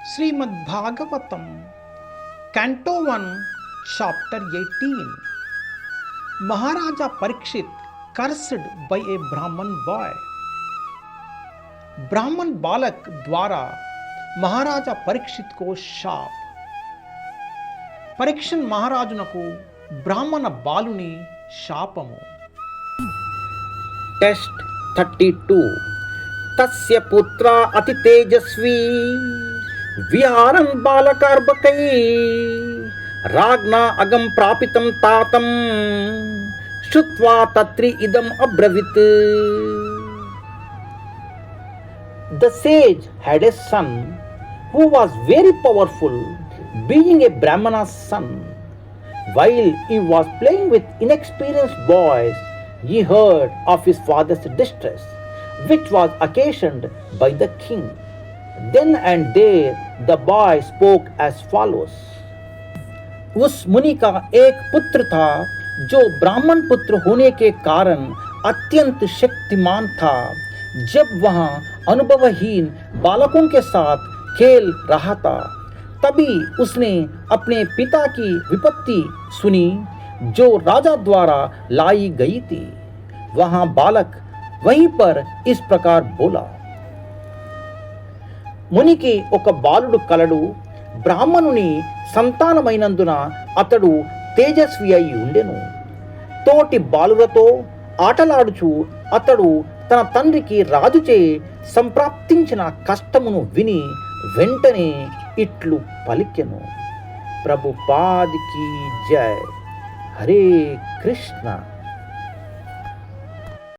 Srimad-Bhagavatam, Canto 1, Chapter 18. Maharaja Parikshit cursed by a Brahman boy. ब्राह्मण बालक द्वारा महाराजा परीक्षित को शाप. పరీక్షన్ మహారాజునకు బ్రాహ్మణ బాలుని శాపము. టెస్ట్ 32. తస్య పుత్ర అతి తేజస్వి విహారం బాలకార్బకై రాజ్ఞా అగం ప్రాపితం తాతం శ్రుత్వా తత్రి ఇదం అబ్రవీత్. The sage had a son who was very powerful, being a Brahmana's son. While he was playing with inexperienced boys, he heard of his father's distress, which was occasioned by the king. Then and there the boy spoke as follows. उस मुनि का एक पुत्र था जो ब्राह्मण पुत्र होने के कारण अत्यंत शक्तिमान था. जब वहाँ अनुभवहीन बालकों के साथ खेल रहा था, तभी उसने अपने पिता की विपत्ति सुनी जो राजा द्वारा लाई गई थी. वहाँ बालक वहीं पर इस प्रकार बोला. మునికి ఒక బాలుడు కలడు. బ్రాహ్మణుని సంతానమైనందున అతడు తేజస్వి అయి ఉండెను. తోటి బాలులతో ఆటలాడుచు అతడు తన తండ్రికి రాజుచే సంప్రాప్తించిన కష్టమును విని వెంటనే ఇట్లు పలికెను. ప్రభుపాదికి జై. హరే కృష్ణ.